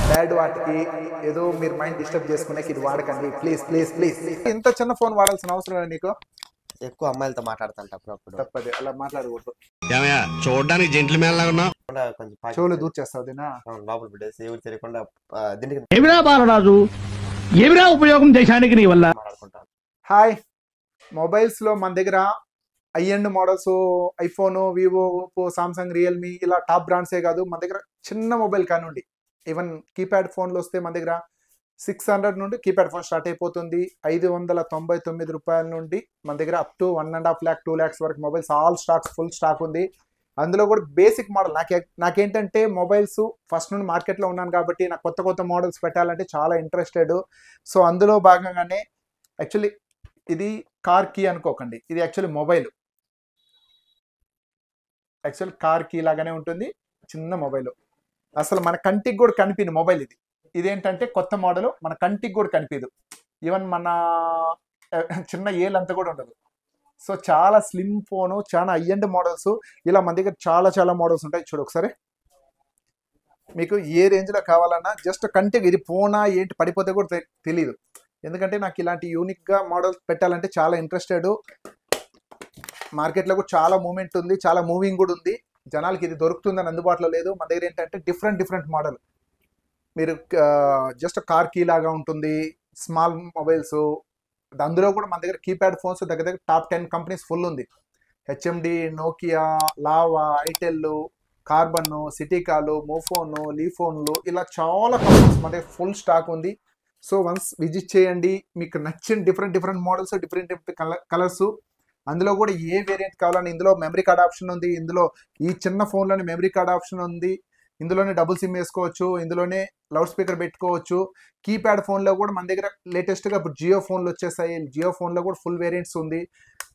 Bad వాటికి ఏదో మీరు మైండ్ డిస్టర్బ్ చేసుకునే ఇది వాడకండి ప్లీజ్ ప్లీజ్ ప్లీజ్. ఇంత చిన్న ఫోన్ వాడాల్సిన అవసరం లేదు నీకు. ఎక్కువ అమ్మాయిలతో మాట్లాడుతుంటా అప్పుడప్పుడు. తప్పది అలా మాట్లాడకూడదు. చూడడానికి జెంట్మెన్ లాగా ఉన్నావు. కొంచెం చెవులు దూర్ చేస్తావు దినా లోపల పెట్టేసి ఎవరు తెలియకుండా దీనికి ఏమిరా బాలరాజు, ఏమిరా ఉపయోగం దేశానికి నీ వల్ల? మాట్లాడుకుంటాను. హాయ్, మొబైల్స్ లో మన దగ్గర high end models iPhone, Vivo, Oppo, Samsung, Realme ఇలా టాప్ బ్రాండ్సే కాదు, మన దగ్గర చిన్న మొబైల్ కానివ్వండి, ఈవెన్ కీప్యాడ్ ఫోన్లు వస్తే మన దగ్గర 600 నుండి కీప్యాడ్ ఫోన్ స్టార్ట్ అయిపోతుంది. 599 రూపాయల నుండి మన దగ్గర అప్ టు 1.5 lakh 2 lakhs వరకు mobiles all stocks full stock ఉంది. అందులో కూడా బేసిక్ మోడల్ నాకేంటంటే మొబైల్స్ ఫస్ట్ నుండి మార్కెట్లో ఉన్నాను కాబట్టి నాకు కొత్త కొత్త మోడల్స్ పెట్టాలంటే చాలా ఇంట్రెస్టెడ్. సో అందులో భాగంగానే యాక్చువల్లీ ఇది కార్ కీ అనుకోకండి, ఇది actually mobile. Actual car key లాగానే ఉంటుంది, చిన్న మొబైల్. అసలు మన కంటికి కూడా కనిపింది మొబైల్. ఇదేంటంటే కొత్త మోడల్, మన కంటికి కూడా కనిపించదు, ఈవెన్ మన చిన్న ఏలంతా కూడా ఉండదు. సో చాలా స్లిమ్ ఫోను, చాలా హై ఎండ్ మోడల్స్. ఇలా మన దగ్గర చాలా చాలా మోడల్స్ ఉంటాయి. చూడు ఒకసారి, మీకు ఏ రేంజ్లో కావాలన్నా జస్ట్ కంటికి ఇది ఫోనా ఏంటి పడిపోతే కూడా తెలియదు. ఎందుకంటే నాకు ఇలాంటి యూనిక్గా మోడల్స్ పెట్టాలంటే చాలా ఇంట్రెస్టెడ్. మార్కెట్లో కూడా చాలా మూమెంట్ ఉంది, చాలా మూవింగ్ కూడా ఉంది. జనాలకి ఇది దొరుకుతుందని అందుబాటులో లేదు. మన దగ్గర ఏంటంటే డిఫరెంట్ మోడల్. మీరు జస్ట్ కార్ కీ లాగా ఉంటుంది, స్మాల్ మొబైల్స్. అందులో కూడా మన దగ్గర కీప్యాడ్ ఫోన్స్ దగ్గర టాప్ 10 కంపెనీస్ ఫుల్ ఉంది. HMD, Nokia, Lava, Itel, Karbonn, సిటీకాలు, మోఫోను, లీఫోన్లు ఇలా చాలా కంపెనీస్ మన దగ్గర ఫుల్ స్టాక్ ఉంది. సో వన్స్ విజిట్ చేయండి, మీకు నచ్చిన డిఫరెంట్ మోడల్స్, డిఫరెంట్ కలర్స్. అందులో కూడా ఏ వేరియంట్ కావాలని, ఇందులో మెమరీ కార్డ్ ఆప్షన్ ఉంది, ఇందులో ఈ చిన్న ఫోన్లోనే మెమరీ కార్డ్ ఆప్షన్ ఉంది, ఇందులోనే డబుల్ సిమ్ వేసుకోవచ్చు, ఇందులోనే లౌడ్ స్పీకర్ పెట్టుకోవచ్చు. కీప్యాడ్ ఫోన్లో కూడా మన దగ్గర లేటెస్ట్గా ఇప్పుడు జియో ఫోన్లు వచ్చేసాయి. జియో ఫోన్లో కూడా ఫుల్ వేరియంట్స్ ఉంది.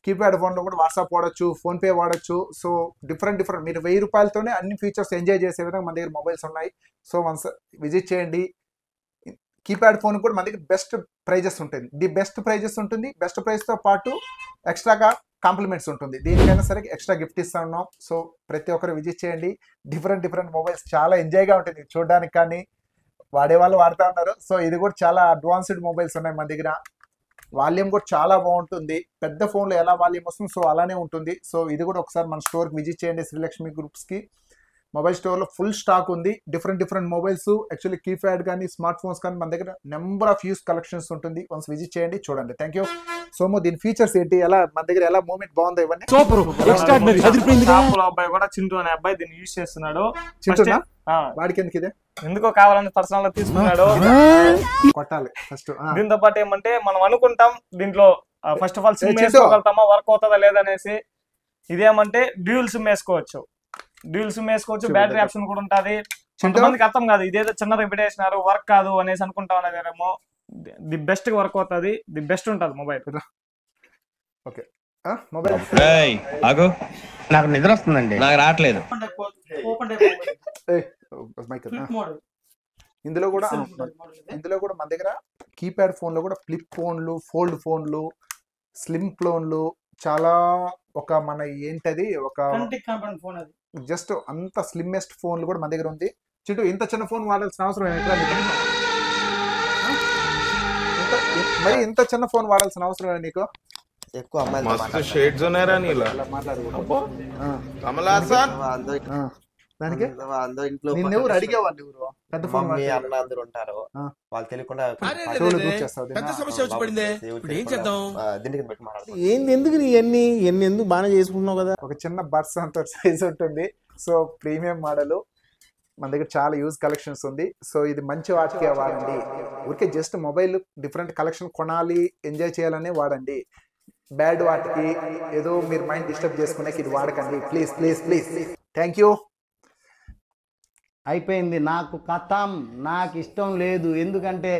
కీప్యాడ్ ఫోన్లో కూడా వాట్సాప్ వాడచ్చు, ఫోన్పే వాడచ్చు. సో డిఫరెంట్ మీరు 1000 రూపాయలతోనే అన్ని ఫీచర్స్ ఎంజాయ్ చేసే విధంగా మన దగ్గర మొబైల్స్ ఉన్నాయి. సో వన్స్ విజిట్ చేయండి. కీప్యాడ్ ఫోన్ కూడా మన దగ్గర బెస్ట్ ప్రైజెస్ ఉంటుంది. బెస్ట్ ప్రైస్తో పాటు ఎక్స్ట్రాగా కాంప్లిమెంట్స్ ఉంటుంది. దీనికైనా సరే ఎక్స్ట్రా గిఫ్ట్ ఇస్తా ఉన్నాం. సో ప్రతి ఒక్కరు విజిట్ చేయండి. డిఫరెంట్ మొబైల్స్ చాలా ఎంజాయ్గా ఉంటుంది చూడడానికి, కానీ వాడేవాళ్ళు వాడుతూ ఉన్నారు. సో ఇది కూడా చాలా అడ్వాన్స్డ్ మొబైల్స్ ఉన్నాయి మన దగ్గర. వాల్యూమ్ కూడా చాలా బాగుంటుంది. పెద్ద ఫోన్లో ఎలా వాల్యూమ్ వస్తుంది సో అలానే ఉంటుంది. సో ఇది కూడా ఒకసారి మన స్టోర్కి విజిట్ చేయండి. శ్రీలక్ష్మి గ్రూప్స్కి మొబైల్ స్టోర్లో ఫుల్ స్టాక్ ఉంది. డిఫరెంట్ మొబైల్స్, యాక్చువల్లీ కీప్యాడ్ కానీ స్మార్ట్ ఫోన్స్ కానీ మన దగ్గర నెంబర్ ఆఫ్ యూస్ కలెక్షన్స్ ఉంటుంది. వన్స్ విజిట్ చేయండి, చూడండి. Thank you. సోము, దీని ఫీచర్స్ ఏంటి, ఎలా మన దగ్గర ఎలా మూమెంట్ బాగుంది ఇవన్నీ? సూపర్ అబ్బాయి కూడా చింటూ అనే అబ్బాయి దీన్ని యూజ్ చేస్తున్నాడు. చింటూనా? వాడికి ఎందుకు ఇదే? ఎందుకో కావాలని పర్సనల్ గా తీసుకున్నాడు. కొట్టాలి ఫస్ట్. దీంతో పాటు ఏమంటే మనం అనుకుంటాం దీంట్లో ఫస్ట్ ఆఫ్ ఆల్ సిమ్ వేసుకోగలుగుతామా, వర్క్ అవుతుందా లేదనేసి. ఇదేమంటే డ్యూయల్ సిమ్ వేసుకోవచ్చు, బ్యాటరీ ఆప్షన్ కూడా ఉంటుంది. కొంతమందికి అర్థం కాదు, ఇదేదో చిన్నది పెట్టేసినారు వర్క్ కాదు అనేసి అనుకుంటా ఉన్నదేమో. ది బెస్ట్ వర్క్ అవుతుంది, ది బెస్ట్ ఉంటుంది మొబైల్. ఓకే, మొబైల్ నాకు నిద్ర వస్తుందండి, నాకు రావట్లేదు. ఇందులో కూడా మన దగ్గర కీప్యాడ్ ఫోన్లో కూడా ఫ్లిప్ ఫోన్లు, ఫోల్డ్ ఫోన్లు, స్లిమ్ ఫోన్లు చాలా ఒక మన ఏంటది ఒక జస్ట్ అంత స్లిమ్మెస్ట్ ఫోన్లు కూడా మన దగ్గర ఉంది. చింటూ, ఇంత చిన్న ఫోన్ వాడాల్సిన అవసరం మరి ఇంత చిన్న ఫోన్ వాడాల్సిన అవసరం నీకు? ఎక్కువ అమ్మాయిలతో షేడ్స్ ఉన్నారా నీలా దానికి ఇంట్లో నిన్నెవరు అడిగేవాళ్ళు? పెద్ద ఫోన్ అన్న అందరూ ఉంటారు, వాళ్ళు తెలియకుండా పెద్ద సమస్య వచ్చి పడింది. ఏం చేద్దాం? దీనికి పెట్టి మాట్లాడుతాం. ఏంది ఎందుకు ఇవన్నీ ఎందుకు బాగా చేసుకుంటున్నావు కదా? ఒక చిన్న బర్స్ అంత సైజ్ ఉంటుంది. సో ప్రీమియం మోడల్ మన దగ్గర చాలా యూజ్ కలెక్షన్స్ ఉంది. సో ఇది మంచి వాటికి వాడండి. ఊరికే జస్ట్ మొబైల్ డిఫరెంట్ కలెక్షన్ కొనాలి, ఎంజాయ్ చేయాలనే వాడండి. బ్యాడ్ వాటికి ఏదో మీరు మైండ్ డిస్టర్బ్ చేసుకునే ఇది వాడకండి please please please. Thank you. అయిపోయింది, నాకు కథం, నాకు ఇష్టం లేదు. ఎందుకంటే